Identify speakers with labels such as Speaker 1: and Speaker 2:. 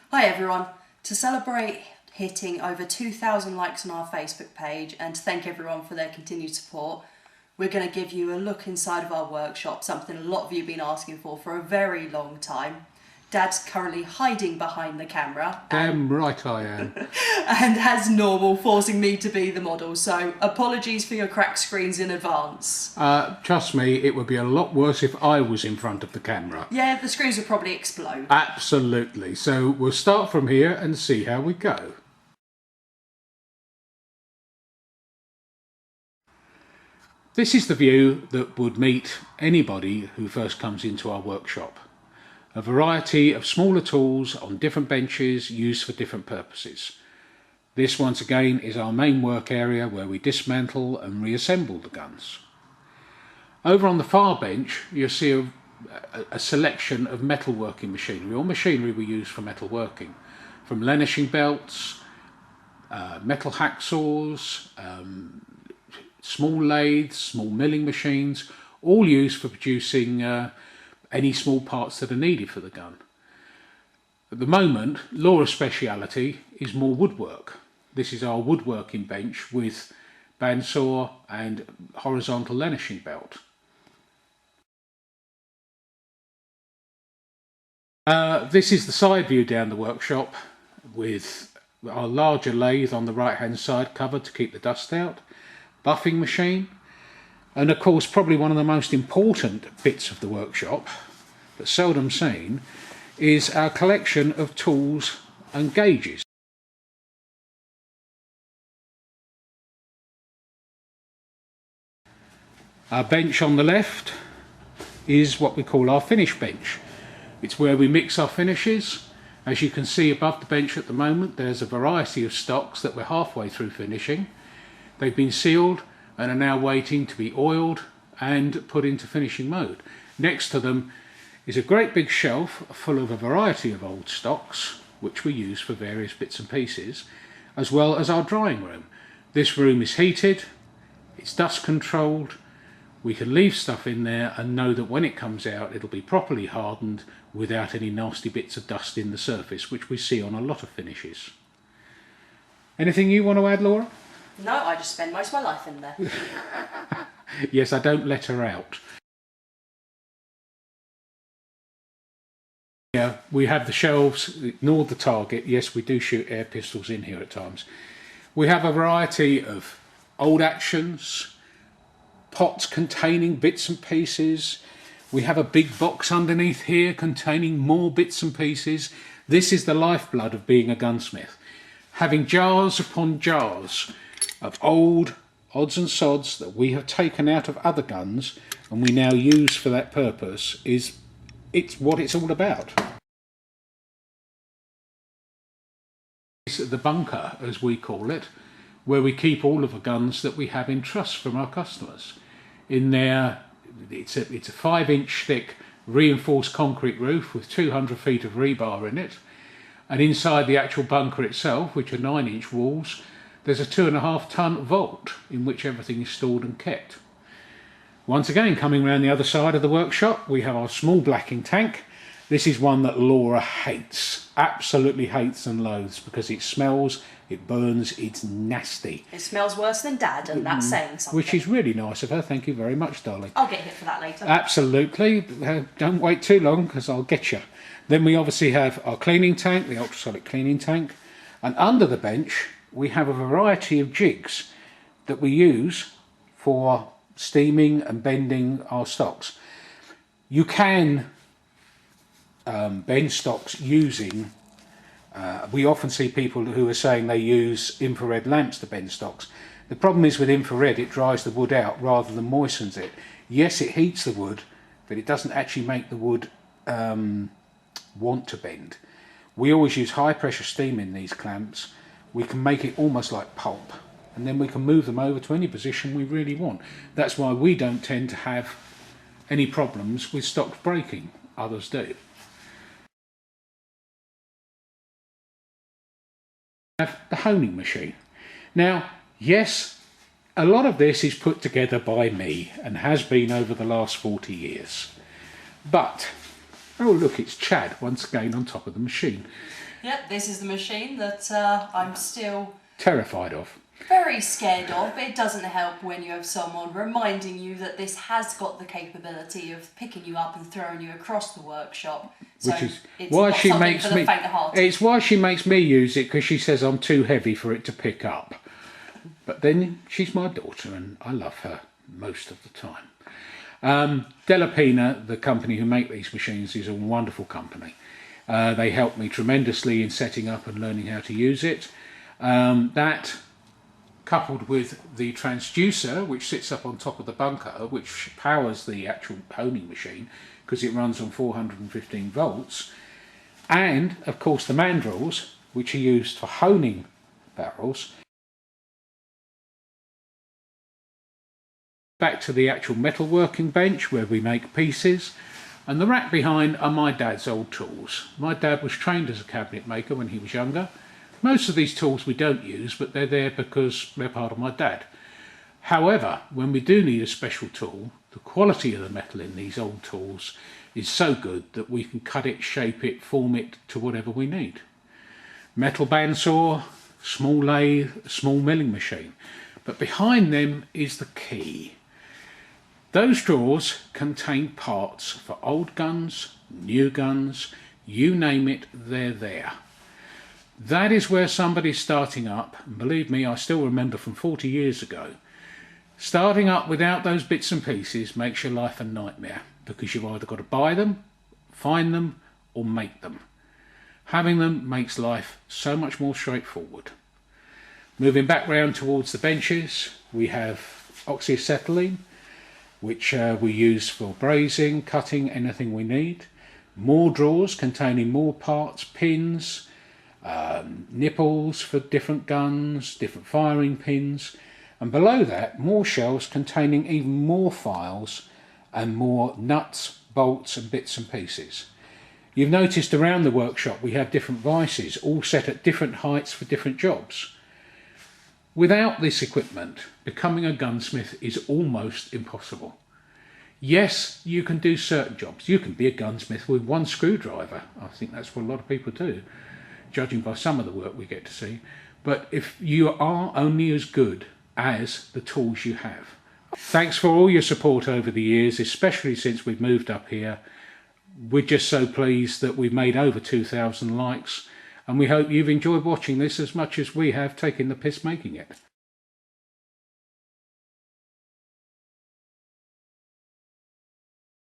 Speaker 1: Hi everyone. To celebrate hitting over 2,000 likes on our Facebook page and to thank everyone for their continued support, we're going to give you a look inside of our workshop, something a lot of you have been asking for a very long time. Dad's currently hiding behind the camera.
Speaker 2: Damn right I am.
Speaker 1: And as normal, forcing me to be the model, so apologies for your cracked screens in advance.
Speaker 2: Trust me, it would be a lot worse if I was in front of the camera.
Speaker 1: Yeah, the screens would probably explode.
Speaker 2: Absolutely. So we'll start from here and see how we go. This is the view that would meet anybody who first comes into our workshop. A variety of smaller tools on different benches used for different purposes. This once again is our main work area where we dismantle and reassemble the guns. Over on the far bench you'll see a selection of metalworking machinery, or machinery we use for metalworking, from lenishing belts, metal hacksaws, small lathes, small milling machines, all used for producing any small parts that are needed for the gun. At the moment, Laura's speciality is more woodwork. This is our woodworking bench with bandsaw and horizontal lenishing belt. This is the side view down the workshop with our larger lathe on the right hand side covered to keep the dust out, buffing machine, and of course probably one of the most important bits of the workshop, but seldom seen, is our collection of tools and gauges. Our bench on the left is what we call our finish bench. It's where we mix our finishes. As you can see above the bench at the moment, there's a variety of stocks that we're halfway through finishing. They've been sealed and are now waiting to be oiled and put into finishing mode. Next to them is a great big shelf full of a variety of old stocks which we use for various bits and pieces, as well as our drying room. This room is heated, it's dust controlled, we can leave stuff in there and know that when it comes out it'll be properly hardened without any nasty bits of dust in the surface, which we see on a lot of finishes. Anything you want to add, Laura?
Speaker 1: No, I just spend most of my life in there.
Speaker 2: Yes, I don't let her out. Yeah, we have the shelves, ignore the target. Yes, we do shoot air pistols in here at times. We have a variety of old actions, pots containing bits and pieces. We have a big box underneath here containing more bits and pieces. This is the lifeblood of being a gunsmith. Having jars upon jars of old odds and sods that we have taken out of other guns and we now use for that purpose it's what it's all about. It's the bunker, as we call it, where we keep all of the guns that we have in trust from our customers. In there, it's a 5-inch thick reinforced concrete roof with 200 feet of rebar in it, and inside the actual bunker itself, which are 9-inch walls, there's a 2.5-ton vault in which everything is stored and kept. Once again, coming around the other side of the workshop, we have our small blacking tank. This is one that Laura hates, absolutely hates and loathes, because it smells, it burns, it's nasty.
Speaker 1: It smells worse than Dad, and that's saying something.
Speaker 2: Which is really nice of her, thank you very much, darling.
Speaker 1: I'll get hit for that later.
Speaker 2: Absolutely, don't wait too long because I'll get you. Then we obviously have our cleaning tank, the ultrasonic cleaning tank, and under the bench we have a variety of jigs that we use for steaming and bending our stocks. You can bend stocks using, we often see people who are saying they use infrared lamps to bend stocks. The problem is with infrared, it dries the wood out rather than moistens it. Yes, it heats the wood, but it doesn't actually make the wood want to bend. We always use high pressure steam in these clamps. We can make it almost like pulp, and then we can move them over to any position we really want. That's why we don't tend to have any problems with stocks breaking. Others do. We have the honing machine. Now, yes, a lot of this is put together by me and has been over the last 40 years. But, oh look, it's Chad once again on top of the machine.
Speaker 1: Yep, this is the machine that I'm still
Speaker 2: Terrified of.
Speaker 1: very scared of, but it doesn't help when you have someone reminding you that this has got the capability of picking you up and throwing you across the workshop. So
Speaker 2: Which is
Speaker 1: it's
Speaker 2: why
Speaker 1: not
Speaker 2: she
Speaker 1: something
Speaker 2: makes
Speaker 1: for the
Speaker 2: me.
Speaker 1: faint-hearted.
Speaker 2: It's why she makes me use it, because she says I'm too heavy for it to pick up. But then she's my daughter, and I love her most of the time. Della Pina, the company who make these machines, is a wonderful company. They helped me tremendously in setting up and learning how to use it. That, coupled with the transducer, which sits up on top of the bunker, which powers the actual honing machine because it runs on 415 volts, and of course the mandrels, which are used for honing barrels. Back to the actual metalworking bench where we make pieces, and the rack behind are my dad's old tools. My dad was trained as a cabinet maker when he was younger. Most of these tools we don't use, but they're there because they're part of my dad. However, when we do need a special tool, the quality of the metal in these old tools is so good that we can cut it, shape it, form it to whatever we need. Metal bandsaw, small lathe, small milling machine. But behind them is the key. Those drawers contain parts for old guns, new guns, you name it, they're there. That is where somebody's starting up, and believe me, I still remember from 40 years ago, starting up without those bits and pieces makes your life a nightmare, because you've either got to buy them, find them, or make them. Having them makes life so much more straightforward. Moving back round towards the benches, we have oxyacetylene, which we use for brazing, cutting, anything we need. More drawers containing more parts, pins, nipples for different guns, different firing pins, and below that more shelves containing even more files and more nuts, bolts and bits and pieces. You've noticed around the workshop we have different vices, all set at different heights for different jobs. Without this equipment, becoming a gunsmith is almost impossible. Yes, you can do certain jobs. You can be a gunsmith with one screwdriver. I think that's what a lot of people do, judging by some of the work we get to see. But if you are only as good as the tools you have. Thanks for all your support over the years, especially since we've moved up here. We're just so pleased that we've made over 2,000 likes, and we hope you've enjoyed watching this as much as we have taken the piss making it.